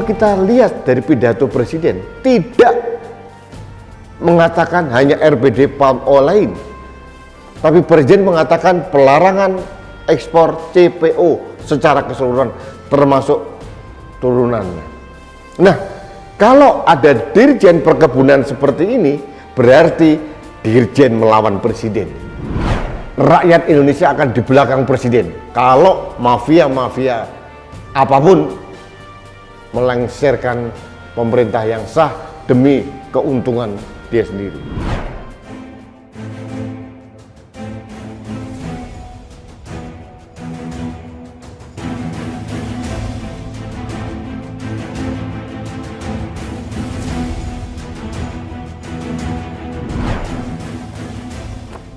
kita lihat dari pidato presiden, tidak mengatakan hanya RBD palm oil, tapi presiden mengatakan pelarangan ekspor CPO secara keseluruhan termasuk turunannya. Nah, kalau ada dirjen perkebunan seperti ini, berarti dirjen melawan presiden. Rakyat Indonesia akan di belakang presiden kalau mafia-mafia apapun melengsarkan pemerintah yang sah demi keuntungan dia sendiri.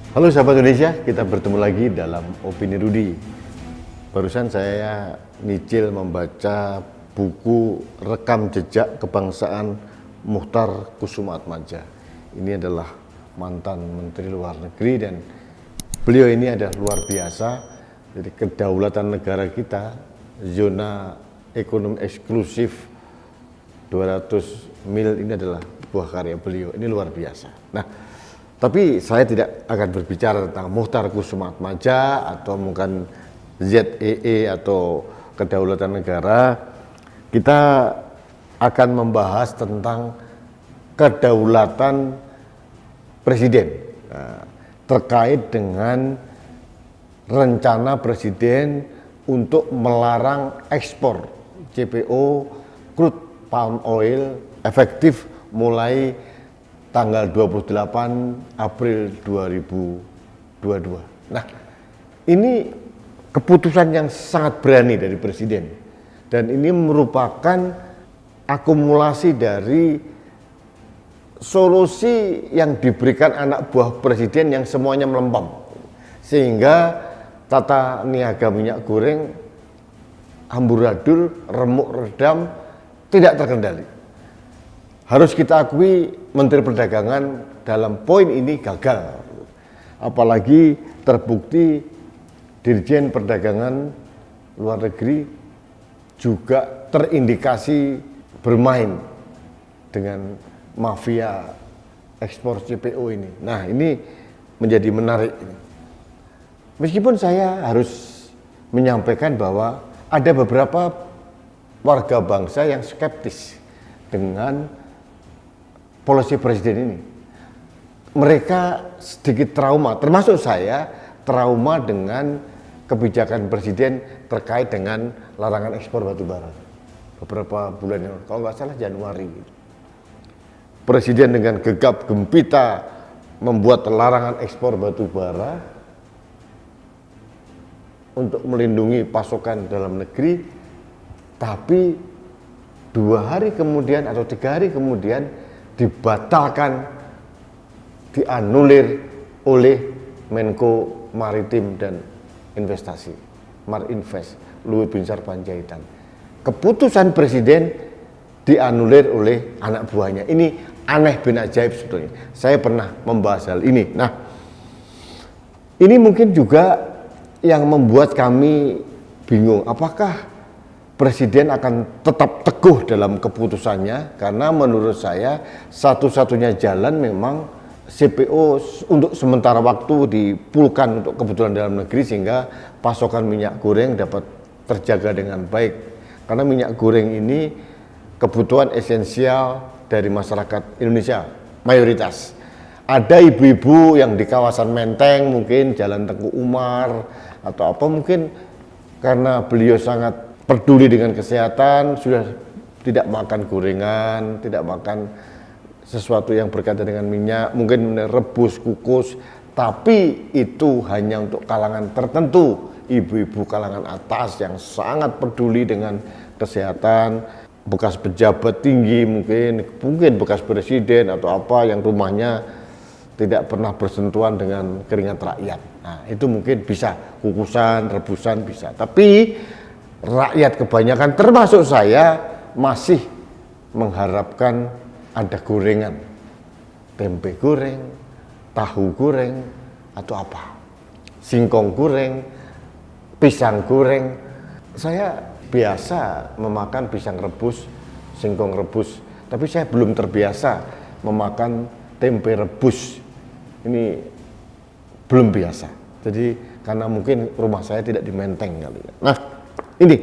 Halo sahabat Indonesia, kita bertemu lagi dalam Opini Rudy. Barusan saya nyicil membaca buku Rekam Jejak Kebangsaan Muchtar Kusumaatmadja. Ini adalah mantan Menteri Luar Negeri dan beliau ini adalah luar biasa. Jadi kedaulatan negara kita, zona ekonomi eksklusif 200 mil ini adalah buah karya beliau. Ini luar biasa. Nah, tapi saya tidak akan berbicara tentang Muchtar Kusumaatmadja atau mungkin ZEE atau kedaulatan negara. Kita akan membahas tentang kedaulatan presiden terkait dengan rencana presiden untuk melarang ekspor CPO crude palm oil efektif mulai tanggal 28 April 2022. Nah, ini keputusan yang sangat berani dari presiden dan ini merupakan akumulasi dari solusi yang diberikan anak buah presiden yang semuanya melempem, sehingga tata niaga minyak goreng amburadul, remuk redam, tidak terkendali. Harus kita akui Menteri Perdagangan dalam poin ini gagal. Apalagi terbukti Dirjen Perdagangan Luar Negeri juga terindikasi bermain dengan mafia ekspor CPO ini. Nah, ini menjadi menarik. Meskipun saya harus menyampaikan bahwa ada beberapa warga bangsa yang skeptis dengan polisi presiden ini. Mereka sedikit trauma, termasuk saya, trauma dengan kebijakan presiden terkait dengan larangan ekspor batu bara. Beberapa bulan yang lalu, kalau nggak salah Januari. Presiden dengan gegap gempita membuat larangan ekspor batu bara untuk melindungi pasokan dalam negeri, tapi 2 hari kemudian atau 3 hari kemudian dibatalkan, dianulir oleh Menko Maritim dan Investasi, Marinvest, Luhut Binsar Panjaitan. Keputusan presiden dianulir oleh anak buahnya. Ini aneh bin ajaib sebetulnya. Saya pernah membahas hal ini. Nah, ini mungkin juga yang membuat kami bingung. Apakah presiden akan tetap teguh dalam keputusannya? Karena menurut saya satu-satunya jalan memang CPO untuk sementara waktu dipulkan untuk kebutuhan dalam negeri sehingga pasokan minyak goreng dapat terjaga dengan baik. Karena minyak goreng ini kebutuhan esensial dari masyarakat Indonesia mayoritas. Ada ibu-ibu yang di kawasan Menteng, mungkin Jalan Tengku Umar atau apa, mungkin karena beliau sangat peduli dengan kesehatan, sudah tidak makan gorengan, tidak makan sesuatu yang berkaitan dengan minyak, mungkin rebus, kukus, tapi itu hanya untuk kalangan tertentu, ibu-ibu kalangan atas yang sangat peduli dengan kesehatan, bekas pejabat tinggi mungkin bekas presiden atau apa yang rumahnya tidak pernah bersentuhan dengan keringat rakyat. Nah, itu mungkin bisa kukusan, rebusan bisa, tapi rakyat kebanyakan termasuk saya masih mengharapkan ada gorengan, tempe goreng, tahu goreng, atau apa, singkong goreng, pisang goreng. Saya biasa memakan pisang rebus singkong rebus, tapi saya belum terbiasa memakan tempe rebus. Ini belum biasa. Jadi karena mungkin rumah saya tidak di Menteng kali ya. Nah, ini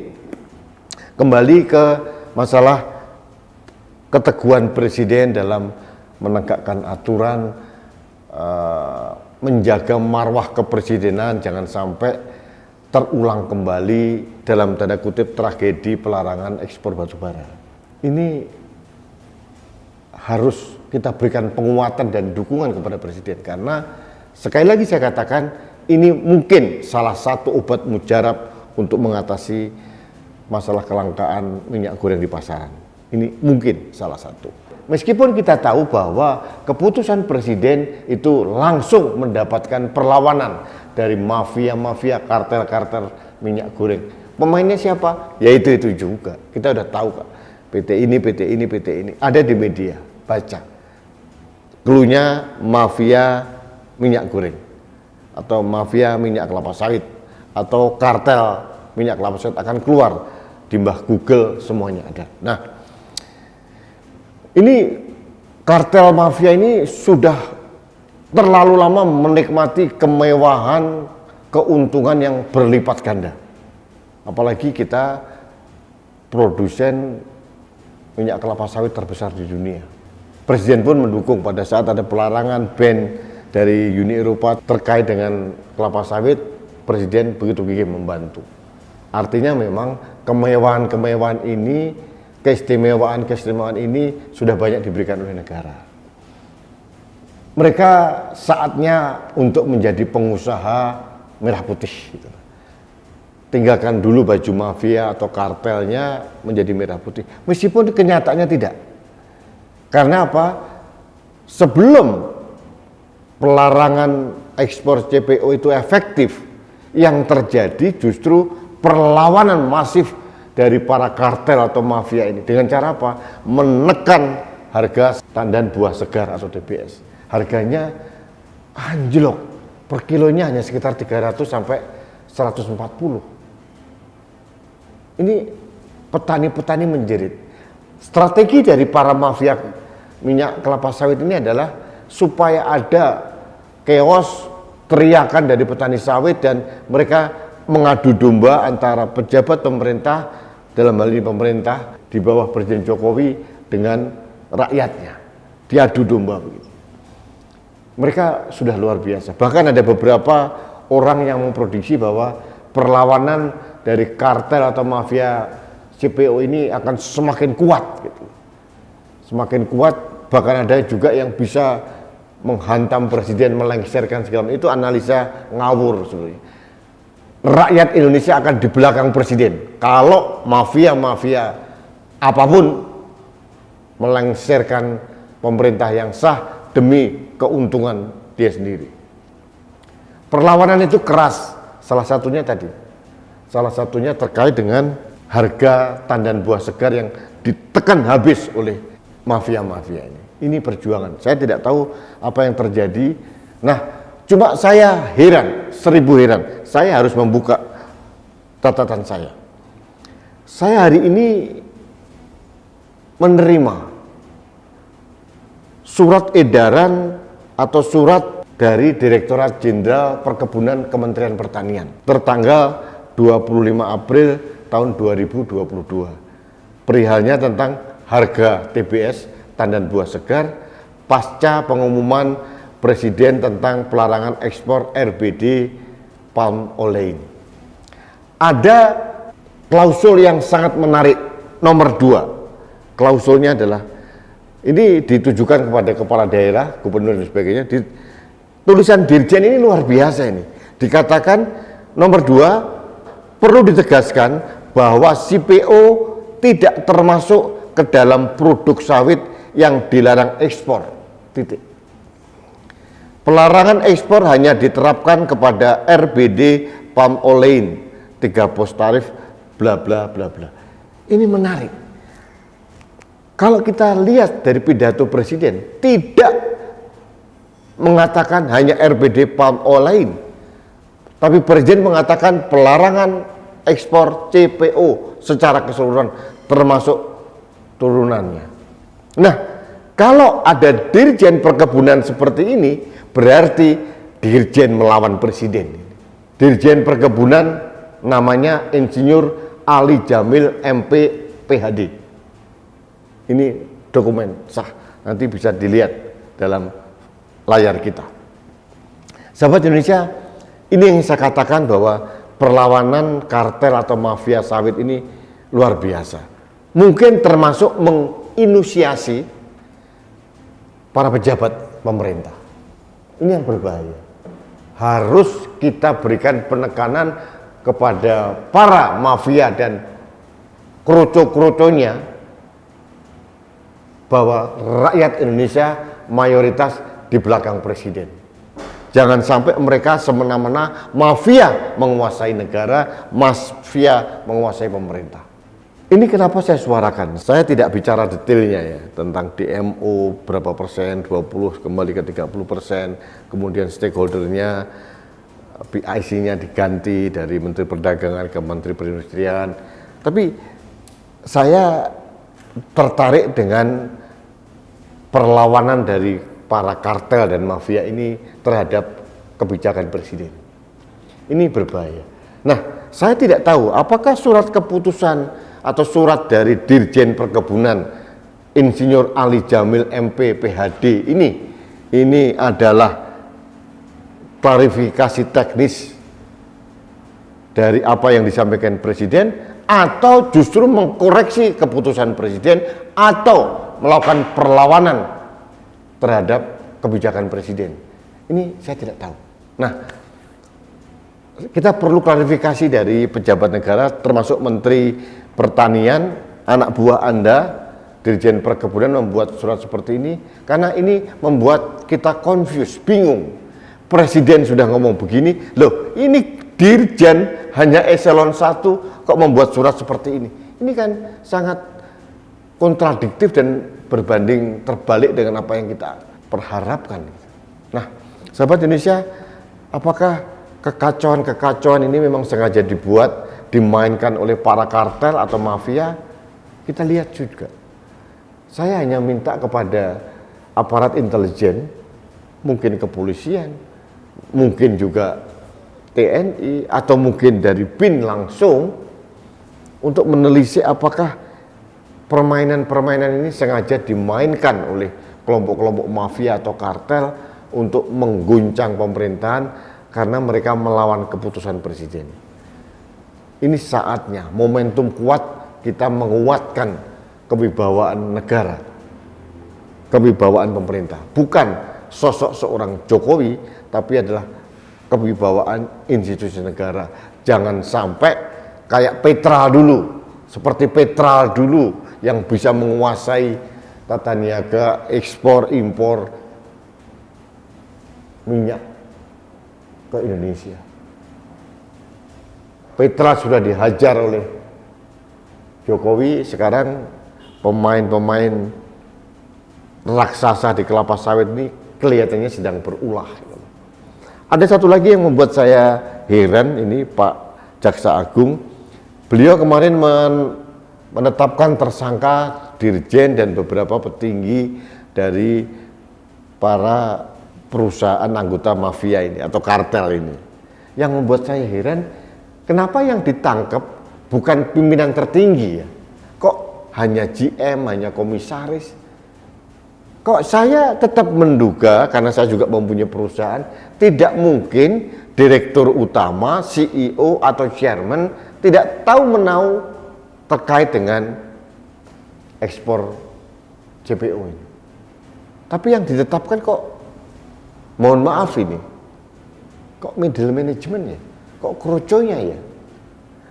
kembali ke masalah keteguhan presiden dalam menegakkan aturan, menjaga marwah kepresidenan, jangan sampai terulang kembali dalam tanda kutip tragedi pelarangan ekspor batubara. Ini harus kita berikan penguatan dan dukungan kepada presiden, karena sekali lagi saya katakan ini mungkin salah satu obat mujarab untuk mengatasi masalah kelangkaan minyak goreng di pasaran. Ini mungkin salah satu. Meskipun kita tahu bahwa keputusan presiden itu langsung mendapatkan perlawanan dari mafia-mafia, kartel-kartel minyak goreng. Pemainnya siapa? Ya itu juga. Kita udah tahu Kak. PT ini, PT ini, PT ini. Ada di media, baca. Cluenya mafia minyak goreng. Atau mafia minyak kelapa sawit. Atau kartel minyak kelapa sawit akan keluar. Di mbah Google semuanya ada. Nah, ini kartel mafia ini sudah terlalu lama menikmati kemewahan, keuntungan yang berlipat ganda. Apalagi kita produsen minyak kelapa sawit terbesar di dunia. Presiden pun mendukung pada saat ada pelarangan ban dari Uni Eropa terkait dengan kelapa sawit, Presiden begitu gigih membantu. Artinya memang kemewahan-kemewahan ini, keistimewaan ini sudah banyak diberikan oleh negara. Mereka saatnya untuk menjadi pengusaha merah putih gitu. Tinggalkan dulu baju mafia atau kartelnya menjadi merah putih. Meskipun kenyataannya tidak. Karena apa? Sebelum pelarangan ekspor CPO itu efektif, yang terjadi justru perlawanan masif dari para kartel atau mafia ini. Dengan cara apa? Menekan harga tandan buah segar atau TBS. Harganya anjlok. Per kilonya hanya sekitar 300 sampai 140. Ini petani-petani menjerit. Strategi dari para mafia minyak kelapa sawit ini adalah supaya ada chaos, teriakan dari petani sawit, dan mereka mengadu domba antara pejabat pemerintah, dalam hal ini pemerintah di bawah Presiden Jokowi dengan rakyatnya. Diadu domba begitu. Mereka sudah luar biasa. Bahkan ada beberapa orang yang memprediksi bahwa perlawanan dari kartel atau mafia CPO ini akan semakin kuat gitu. Semakin kuat, bahkan ada juga yang bisa menghantam presiden, melengsarkan segala macam. Itu analisa ngawur sebenarnya. Rakyat Indonesia akan di belakang presiden kalau mafia-mafia apapun melengsarkan pemerintah yang sah demi keuntungan dia sendiri. Perlawanan itu keras, salah satunya terkait dengan harga tandan buah segar yang ditekan habis oleh mafia-mafia ini. Ini perjuangan. Saya tidak tahu apa yang terjadi. Nah, cuma saya heran, 1000 heran. Saya harus membuka catatan saya. Saya hari ini menerima surat edaran atau surat dari Direktorat Jenderal Perkebunan Kementerian Pertanian tertanggal 25 April tahun 2022. Perihalnya tentang harga TBS tandan buah segar pasca pengumuman Presiden tentang pelarangan ekspor RBD palm oil. Ada klausul yang sangat menarik, nomor 2. Klausulnya adalah, ini ditujukan kepada kepala daerah, gubernur dan sebagainya. Tulisan Dirjen ini luar biasa ini. Dikatakan nomor 2, perlu ditegaskan bahwa CPO tidak termasuk ke dalam produk sawit yang dilarang ekspor. Titik. Pelarangan ekspor hanya diterapkan kepada RBD palm oil, 3 pos tarif bla bla bla bla. Ini menarik. Kalau kita lihat dari pidato presiden, tidak mengatakan hanya RBD palm oil, tapi presiden mengatakan pelarangan ekspor CPO secara keseluruhan, termasuk turunannya. Nah, kalau ada dirjen perkebunan seperti ini, berarti dirjen melawan presiden. Dirjen perkebunan namanya Insinyur Ali Jamil MP PhD. Ini dokumen sah, nanti bisa dilihat dalam layar kita. Sahabat Indonesia, ini yang saya katakan bahwa perlawanan kartel atau mafia sawit ini luar biasa. Mungkin termasuk menginisiasi para pejabat pemerintah. Ini yang berbahaya. Harus kita berikan penekanan kepada para mafia dan kroco-kroconya bahwa rakyat Indonesia mayoritas di belakang presiden. Jangan sampai mereka semena-mena mafia menguasai negara, mafia menguasai pemerintah. Ini kenapa saya suarakan. Saya tidak bicara detailnya ya, tentang DMO berapa persen, 20 kembali ke 30%, kemudian stakeholdernya, PIC-nya diganti dari Menteri Perdagangan ke Menteri Perindustrian. Tapi saya tertarik dengan perlawanan dari para kartel dan mafia ini terhadap kebijakan presiden. Ini berbahaya. Nah, saya tidak tahu apakah surat keputusan atau surat dari Dirjen Perkebunan Insinyur Ali Jamil MP PhD ini adalah klarifikasi teknis dari apa yang disampaikan presiden, atau justru mengkoreksi keputusan presiden, atau melakukan perlawanan terhadap kebijakan presiden. Ini saya tidak tahu. Nah, kita perlu klarifikasi dari pejabat negara, termasuk Menteri Pertanian, anak buah Anda, Dirjen Perkebunan membuat surat seperti ini, karena ini membuat kita confused, bingung. Presiden sudah ngomong begini, loh ini Dirjen hanya eselon 1 kok membuat surat seperti ini. Ini kan sangat kontradiktif dan berbanding terbalik dengan apa yang kita perharapkan. Nah, sahabat Indonesia, apakah kekacauan-kekacauan ini memang sengaja dimainkan oleh para kartel atau mafia? Kita lihat juga. Saya hanya minta kepada aparat intelijen, mungkin kepolisian, mungkin juga TNI, atau mungkin dari BIN langsung, untuk menelisik apakah permainan-permainan ini sengaja dimainkan oleh kelompok-kelompok mafia atau kartel untuk mengguncang pemerintahan karena mereka melawan keputusan presiden. Ini saatnya, momentum kuat kita menguatkan kewibawaan negara, kewibawaan pemerintah. Bukan sosok seorang Jokowi, tapi adalah kewibawaan institusi negara. Jangan sampai kayak Petra dulu, seperti Petra dulu yang bisa menguasai tata niaga, ekspor, impor minyak ke Indonesia. Petra sudah dihajar oleh Jokowi, sekarang pemain-pemain raksasa di kelapa sawit ini kelihatannya sedang berulah. Ada satu lagi yang membuat saya heran, ini Pak Jaksa Agung. Beliau kemarin menetapkan tersangka dirjen dan beberapa petinggi dari para perusahaan anggota mafia ini atau kartel ini. Yang membuat saya heran, kenapa yang ditangkap bukan pimpinan tertinggi ya? Kok hanya GM, hanya komisaris? Kok saya tetap menduga, karena saya juga mempunyai perusahaan, tidak mungkin direktur utama, CEO atau chairman tidak tahu menau terkait dengan ekspor CPO ini. Tapi yang ditetapkan kok, mohon maaf ini, kok middle management ya, kok kroconya ya.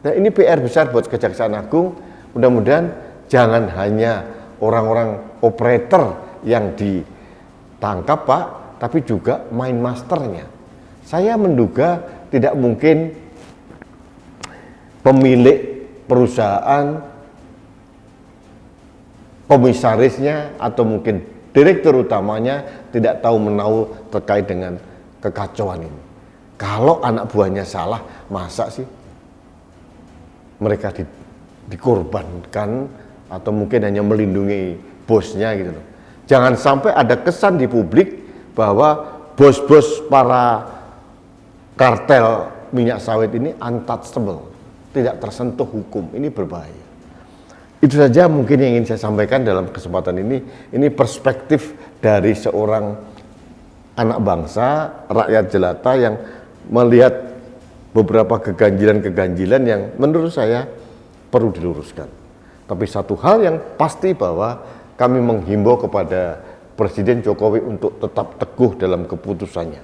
Nah, ini PR besar buat Kejaksaan Agung. Mudah-mudahan jangan hanya orang-orang operator yang ditangkap Pak, tapi juga main masternya. Saya menduga tidak mungkin pemilik perusahaan, komisarisnya, atau mungkin direktur utamanya tidak tahu menau terkait dengan kekacauan ini. Kalau anak buahnya salah, masa sih mereka dikorbankan atau mungkin hanya melindungi bosnya gitu loh. Jangan sampai ada kesan di publik bahwa bos-bos para kartel minyak sawit ini untouchable, tidak tersentuh hukum. Ini berbahaya. Itu saja mungkin yang ingin saya sampaikan dalam kesempatan ini. Ini perspektif dari seorang anak bangsa, rakyat jelata yang melihat beberapa keganjilan-keganjilan yang menurut saya perlu diluruskan. Tapi satu hal yang pasti bahwa kami menghimbau kepada Presiden Jokowi untuk tetap teguh dalam keputusannya.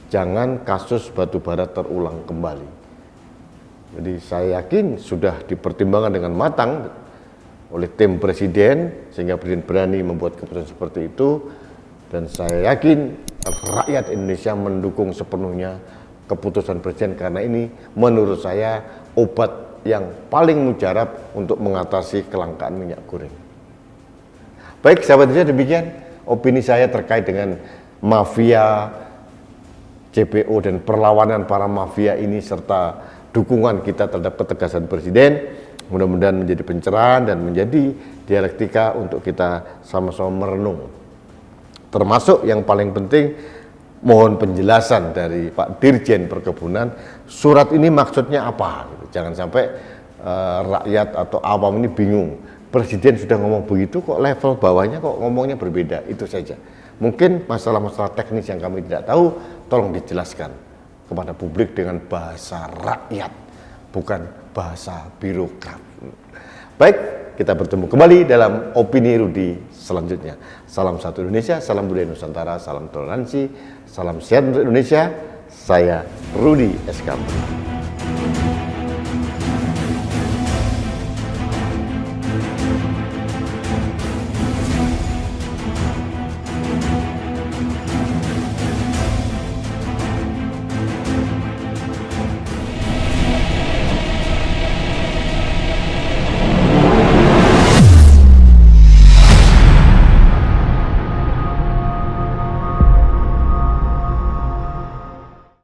Jangan kasus batubara terulang kembali. Jadi saya yakin sudah dipertimbangkan dengan matang oleh tim Presiden, sehingga Presiden berani membuat keputusan seperti itu. Dan saya yakin rakyat Indonesia mendukung sepenuhnya keputusan Presiden, karena ini menurut saya obat yang paling mujarab untuk mengatasi kelangkaan minyak goreng. Baik sahabat Indonesia, demikian opini saya terkait dengan mafia CPO dan perlawanan para mafia ini serta dukungan kita terhadap ketegasan Presiden. Mudah-mudahan menjadi pencerahan dan menjadi dialektika untuk kita sama-sama merenung. Termasuk yang paling penting, mohon penjelasan dari Pak Dirjen Perkebunan, surat ini maksudnya apa? Jangan sampai rakyat atau awam ini bingung. Presiden sudah ngomong begitu, kok level bawahnya kok ngomongnya berbeda. Itu saja. Mungkin masalah-masalah teknis yang kami tidak tahu, tolong dijelaskan kepada publik dengan bahasa rakyat, bukan bahasa birokrat. Baik, kita bertemu kembali dalam opini Rudi selanjutnya. Salam satu Indonesia, salam budaya Nusantara, salam toleransi, salam sehat untuk Indonesia. Saya Rudi S. Kamil.